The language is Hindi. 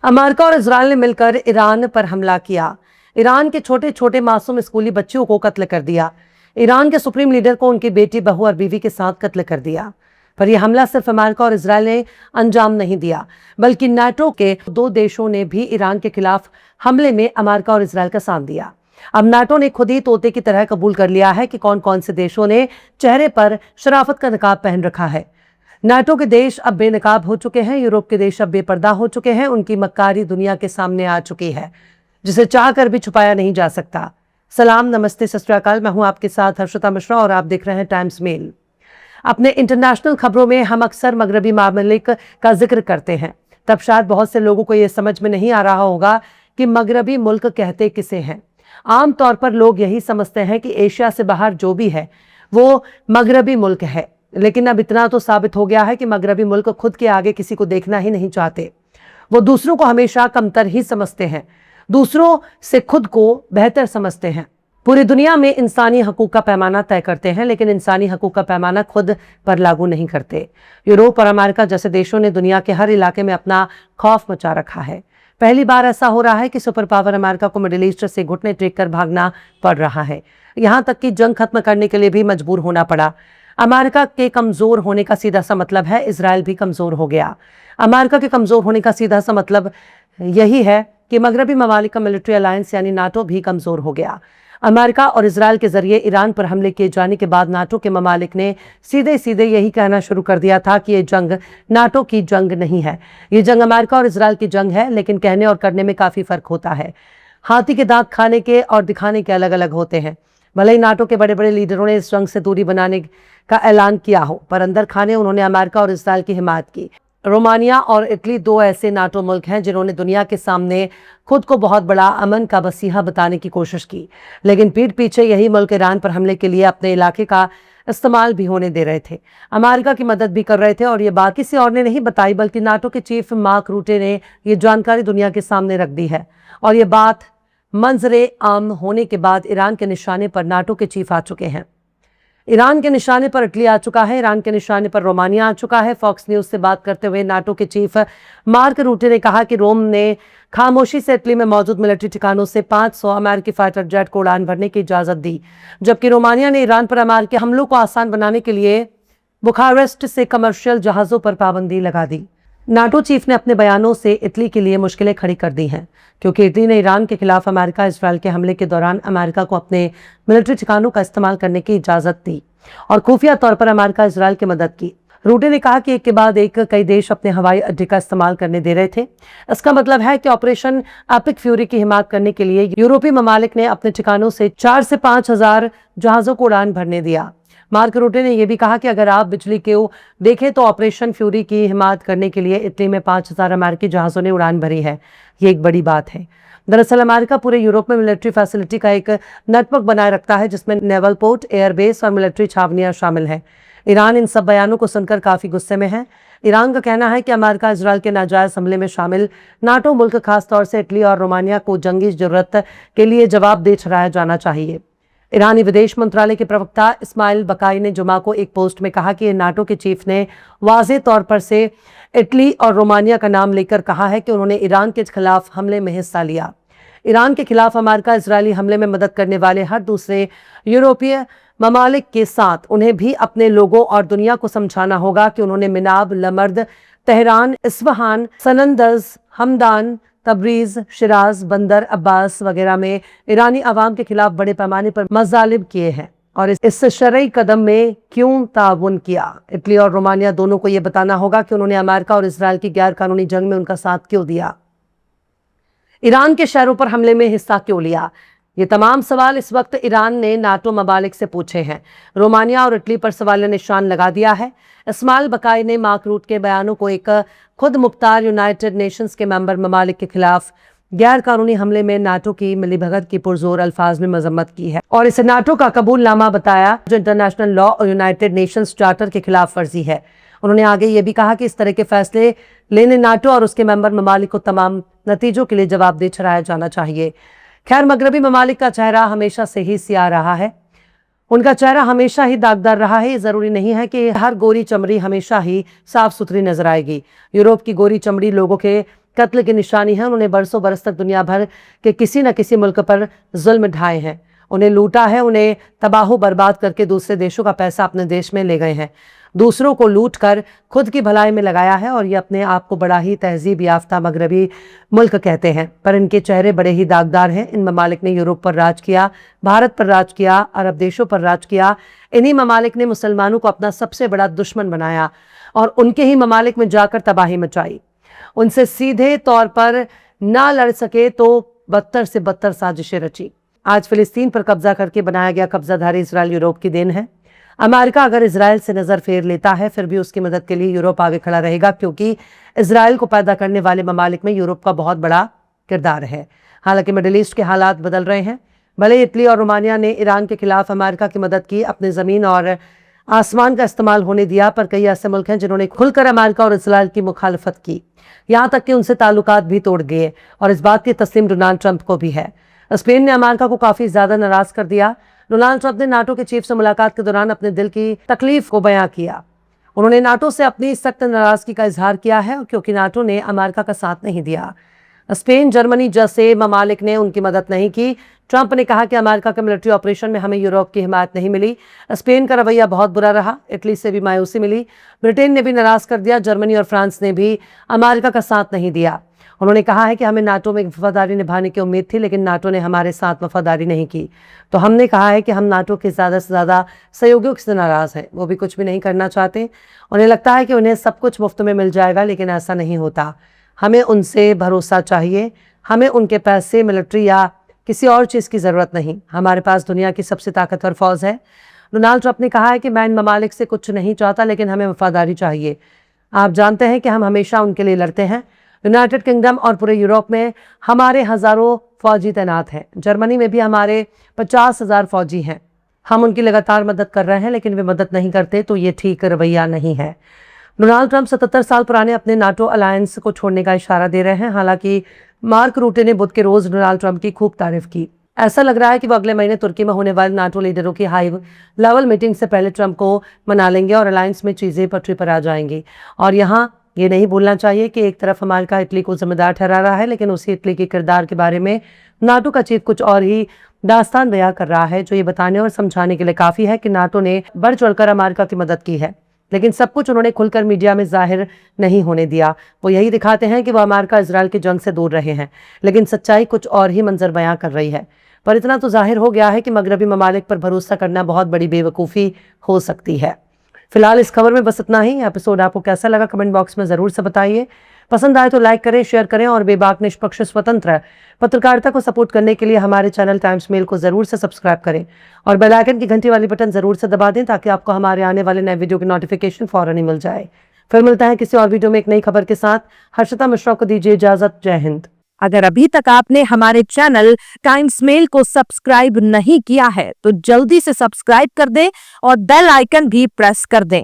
अमेरिका और इजरायल ने मिलकर ईरान पर हमला किया। ईरान के छोटे छोटे मासूम स्कूली बच्चियों को कत्ल कर दिया। ईरान के सुप्रीम लीडर को उनकी बेटी, बहू और बीवी के साथ कत्ल कर दिया। पर यह हमला सिर्फ अमेरिका और इजरायल ने अंजाम नहीं दिया, बल्कि नाटो के दो देशों ने भी ईरान के खिलाफ हमले में अमेरिका और इजरायल का साथ दिया। अब नाटो ने खुद ही तोते की तरह कबूल कर लिया है कि कौन कौन से देशों ने चेहरे पर शराफत का नकाब पहन रखा है। नाटो के देश अब बेनकाब हो चुके हैं, यूरोप के देश अब बेपर्दा हो चुके हैं। उनकी मक्कारी दुनिया के सामने आ चुकी है, जिसे चाह कर भी छुपाया नहीं जा सकता। सलाम, नमस्ते, सत श्री अकाल। मैं हूं आपके साथ हर्षिता मिश्रा और आप देख रहे हैं टाइम्स मेल। अपने इंटरनेशनल खबरों में हम अक्सर मगरबी मामलिक का जिक्र करते हैं। तब शायद बहुत से लोगों को यह समझ में नहीं आ रहा होगा कि मगरबी मुल्क कहते किसे हैं। आमतौर पर लोग यही समझते हैं कि एशिया से बाहर जो भी है वो मगरबी मुल्क है, लेकिन अब इतना तो साबित हो गया है कि मगरबी मुल्क खुद के आगे किसी को देखना ही नहीं चाहते। वो दूसरों को हमेशा कमतर ही समझते हैं, दूसरों से खुद को बेहतर समझते हैं। पूरी दुनिया में इंसानी हकूक का पैमाना तय करते हैं, लेकिन इंसानी हकूक का पैमाना खुद पर लागू नहीं करते। यूरोप और अमेरिका जैसे देशों ने दुनिया के हर इलाके में अपना खौफ मचा रखा है। पहली बार ऐसा हो रहा है कि सुपर पावर अमेरिका को मिडिल ईस्ट से घुटने टेक कर भागना पड़ रहा है। यहां तक कि जंग खत्म करने के लिए भी मजबूर होना पड़ा। अमेरिका के कमजोर होने का सीधा सा मतलब है इजरायल भी कमजोर हो गया। अमेरिका के कमजोर होने का सीधा सा मतलब यही है कि मगरबी ममालिक का मिलिट्री अलायंस यानी नाटो भी कमजोर हो गया। अमेरिका और इजरायल के जरिए ईरान पर हमले किए जाने के बाद नाटो के ममालिक ने सीधे सीधे यही कहना शुरू कर दिया था कि ये जंग नाटो की जंग नहीं है, ये जंग अमेरिका और इजरायल की जंग है। लेकिन कहने और करने में काफी फर्क होता है। हाथी के दांत खाने के और दिखाने के अलग अलग होते हैं। भले ही नाटो के बड़े बड़े लीडरों ने इस जंग से दूरी बनाने का ऐलान किया हो, पर अंदर खाने उन्होंने अमेरिका और इजरायल की हिमायत की। रोमानिया और इटली दो ऐसे नाटो मुल्क हैं जिन्होंने दुनिया के सामने खुद को बहुत बड़ा अमन का बसीहा बताने की कोशिश की, लेकिन पीठ पीछे यही मुल्क ईरान पर हमले के लिए अपने इलाके का इस्तेमाल भी होने दे रहे थे, अमेरिका की मदद भी कर रहे थे। और ये बात किसी और ने नहीं बताई, बल्कि नाटो के चीफ मार्क रूटे ने ये जानकारी दुनिया के सामने रख दी है। और ये बात मंजरे आम होने के बाद ईरान के निशाने पर नाटो के चीफ आ चुके हैं। ईरान के निशाने पर इटली आ चुका है, ईरान के निशाने पर रोमानिया आ चुका है। फॉक्स न्यूज से बात करते हुए नाटो के चीफ मार्क रूटे ने कहा कि रोम ने खामोशी से इटली में मौजूद मिलिट्री ठिकानों से 500 अमेरिकी फाइटर जेट को उड़ान भरने की इजाजत दी, जबकि रोमानिया ने ईरान पर अमेरिकी हमलों को आसान बनाने के लिए बुखारेस्ट से कमर्शियल जहाजों पर पाबंदी लगा दी। नाटो चीफ ने अपने बयानों से इटली के लिए मुश्किलें खड़ी कर दी हैं, क्योंकि इटली ने ईरान के खिलाफ अमेरिका इजरायल के हमले के दौरान अमेरिका को अपने मिलिट्री ठिकानों का इस्तेमाल करने की इजाजत दी और खुफिया तौर पर अमेरिका इजरायल की मदद की। रूटे ने कहा कि एक के बाद एक कई देश अपने हवाई अड्डे का इस्तेमाल करने दे रहे थे। इसका मतलब है कि ऑपरेशन एपिक फ्यूरी की हिमायत करने के लिए यूरोपीय ममालिक ने अपने ठिकानों से 4 से 5 हजार जहाजों को उड़ान भरने दिया। मार्क रूटे ने यह भी कहा कि अगर आप बिजली के देखें तो ऑपरेशन फ्यूरी की हिमायत करने के लिए इटली में 5000 अमेरिकी जहाज़ों ने उड़ान भरी है। ये एक बड़ी बात है। दरअसल अमेरिका पूरे यूरोप में मिलिट्री फैसिलिटी का एक नेटवर्क बनाए रखता है, जिसमें नेवल पोर्ट, एयरबेस और मिलिट्री छावनियां शामिल हैं। ईरान इन सब बयानों को सुनकर काफ़ी गुस्से में है। ईरान का कहना है कि अमेरिका इजरायल के नाजायज हमले में शामिल नाटो मुल्क खासतौर से इटली और रोमानिया को जंगी जरूरत के लिए जवाबदेह ठहराया जाना चाहिए। ईरानी विदेश मंत्रालय के प्रवक्ता इस्माइल बकाई ने जुमा को एक पोस्ट में कहा कि नाटो के चीफ ने वाज़ेह तौर पर से इटली और रोमानिया का नाम लेकर कहा है कि उन्होंने ईरान के खिलाफ हमले में हिस्सा लिया। ईरान के खिलाफ अमेरिका इजरायली हमले में मदद करने वाले हर दूसरे यूरोपीय ममालिक के साथ उन्हें भी अपने लोगों और दुनिया को समझाना होगा कि उन्होंने Minab, Lamerd, Tehran, Isfahan, Sanandaj, Hamadan, Tabriz, Shiraz, Bandar Abbas वगैरह में ईरानी अवाम के खिलाफ बड़े पैमाने पर मजालिब किए हैं और इस शरई कदम में क्यों ताउन किया। इटली और रोमानिया दोनों को यह बताना होगा कि उन्होंने अमेरिका और इजरायल की गैर कानूनी जंग में उनका साथ क्यों दिया, ईरान के शहरों पर हमले में हिस्सा क्यों लिया। ये तमाम सवाल इस वक्त ईरान ने नाटो ममालिक से पूछे हैं। रोमानिया और इटली पर सवाल निशान लगा दिया है। इस्माइल बकाई ने मार्क रूट के बयानों को एक खुद मुख्तार यूनाइटेड नेशंस के मेंबर ममालिक के खिलाफ गैर कानूनी हमले में नाटो की मिलीभगत की पुरजोर अल्फाज में मजम्मत की है और इसे नाटो का कबूलनामा बताया, जो इंटरनेशनल लॉ और यूनाइटेड नेशंस चार्टर के खिलाफ वर्जी है। उन्होंने आगे ये भी कहा कि इस तरह के फैसले लेने नाटो और उसके मेंबर ममालिक को तमाम नतीजों के लिए जवाबदेह ठहराया जाना चाहिए। खैर, मगरबी ममालिक का चेहरा हमेशा से ही सियाह रहा है, उनका चेहरा हमेशा ही दागदार रहा है। ये जरूरी नहीं है कि हर गोरी चमड़ी हमेशा ही साफ सुथरी नजर आएगी। यूरोप की गोरी चमड़ी लोगों के कत्ल की निशानी है। उन्होंने बरसों बरस तक दुनिया भर के किसी न किसी मुल्क पर जुल्म ढाए हैं, उन्हें लूटा है, उन्हें तबाह बर्बाद करके दूसरे देशों का पैसा अपने देश में ले गए हैं, दूसरों को लूट कर खुद की भलाई में लगाया है। और ये अपने आप को बड़ा ही तहजीब याफ्ता मगरबी मुल्क कहते हैं, पर इनके चेहरे बड़े ही दागदार हैं। इन ममालिक ने यूरोप पर राज किया, भारत पर राज किया, अरब देशों पर राज किया। इन्हीं ममालिक ने मुसलमानों को अपना सबसे बड़ा दुश्मन बनाया और उनके ही ममालिक में जाकर तबाही मचाई। उनसे सीधे तौर पर ना लड़ सके तो बदतर से बदतर साजिशें रची। आज फिलिस्तीन पर कब्जा करके बनाया गया कब्जाधारी इजराइल यूरोप की देन है। अमेरिका अगर इजराइल से नजर फेर लेता है, फिर भी उसकी मदद के लिए यूरोप आगे खड़ा रहेगा, क्योंकि इजराइल को पैदा करने वाले ममालिक में यूरोप का बहुत बड़ा किरदार है। हालांकि मिडिल ईस्ट के हालात बदल रहे हैं। भले इटली और रोमानिया ने ईरान के खिलाफ अमेरिका की मदद की, अपने जमीन और आसमान का इस्तेमाल होने दिया, पर कई ऐसे मुल्क हैं जिन्होंने खुलकर अमेरिका और इजराइल की मुखालफत की, यहाँ तक कि उनसे ताल्लुकात भी तोड़ गए। और इस बात की तस्लीम डोनाल्ड ट्रंप को भी है। स्पेन ने अमेरिका को काफी ज्यादा नाराज कर दिया। डोनाल्ड ट्रंप ने नाटो के चीफ से मुलाकात के दौरान अपने दिल की तकलीफ को बयां किया। उन्होंने नाटो से अपनी सख्त नाराजगी का इजहार किया है, क्योंकि नाटो ने अमेरिका का साथ नहीं दिया। स्पेन, जर्मनी जैसे ममालिक ने उनकी मदद नहीं की। ट्रंप ने कहा कि अमेरिका के मिलिट्री ऑपरेशन में हमें यूरोप की हिमायत नहीं मिली। स्पेन का रवैया बहुत बुरा रहा। इटली से भी मायूसी मिली। ब्रिटेन ने भी नाराज कर दिया। जर्मनी और फ्रांस ने भी अमेरिका का साथ नहीं दिया। उन्होंने कहा है कि हमें नाटो में वफादारी निभाने की उम्मीद थी, लेकिन नाटो ने हमारे साथ वफादारी नहीं की। तो हमने कहा है कि हम नाटो के ज़्यादा से ज़्यादा सहयोगियों से नाराज़ हैं। वो भी कुछ भी नहीं करना चाहते। उन्हें लगता है कि उन्हें सब कुछ मुफ्त में मिल जाएगा, लेकिन ऐसा नहीं होता। हमें उनसे भरोसा चाहिए। हमें उनके पैसे, मिलिट्री या किसी और चीज़ की ज़रूरत नहीं। हमारे पास दुनिया की सबसे ताकतवर फौज है। डोनाल्ड ट्रंप ने कहा है कि मैं इन ममालिक से कुछ नहीं चाहता, लेकिन हमें वफादारी चाहिए। आप जानते हैं कि हम हमेशा उनके लिए लड़ते हैं। यूनाइटेड किंगडम और पूरे यूरोप में हमारे हज़ारों फौजी तैनात हैं। जर्मनी में भी हमारे 50,000 फौजी हैं। हम उनकी लगातार मदद कर रहे हैं, लेकिन वे मदद नहीं करते, तो ये ठीक रवैया नहीं है। डोनाल्ड ट्रंप 77 साल पुराने अपने नाटो अलायंस को छोड़ने का इशारा दे रहे हैं। हालांकि मार्क रूटे ने बुध के रोज डोनाल्ड ट्रंप की खूब तारीफ की। ऐसा लग रहा है कि वो अगले महीने तुर्की में होने वाले नाटो लीडरों की हाई लेवल मीटिंग से पहले ट्रंप को मना लेंगे और अलायंस में चीजें पटरी पर आ जाएंगी। और यहाँ ये नहीं भूलना चाहिए कि एक तरफ अमेरिका इटली को जिम्मेदार ठहरा रहा है, लेकिन उसी इटली के किरदार के बारे में नाटो का चीफ कुछ और ही दास्तान बयां कर रहा है, जो ये बताने और समझाने के लिए काफी है कि नाटो ने बढ़ चढ़कर अमेरिका की मदद की है, लेकिन सब कुछ उन्होंने खुलकर मीडिया में जाहिर नहीं होने दिया। वो यही दिखाते हैं कि वो अमेरिका इजराइल की जंग से दूर रहे हैं, लेकिन सच्चाई कुछ और ही मंजर बयां कर रही है। पर इतना तो जाहिर हो गया है कि मगरबी ममालिक पर भरोसा करना बहुत बड़ी बेवकूफ़ी हो सकती है। फिलहाल इस खबर में बस इतना ही। एपिसोड आपको कैसा लगा कमेंट बॉक्स में ज़रूर से बताइए। पसंद आए तो लाइक करें, शेयर करें और बेबाक, निष्पक्ष, स्वतंत्र पत्रकारिता को सपोर्ट करने के लिए हमारे चैनल टाइम्स मेल को ज़रूर से सब्सक्राइब करें और बेल आइकन की घंटी वाली बटन ज़रूर से दबा दें, ताकि आपको हमारे आने वाले नए वीडियो की नोटिफिकेशन फौरन ही मिल जाए। फिर मिलता है किसी और वीडियो में एक नई खबर के साथ। हर्षिता मिश्रा को दीजिए इजाज़त। जय हिंद। अगर अभी तक आपने हमारे चैनल टाइम्स मेल को सब्सक्राइब नहीं किया है तो जल्दी से सब्सक्राइब कर दें और बेल आइकन भी प्रेस कर दें।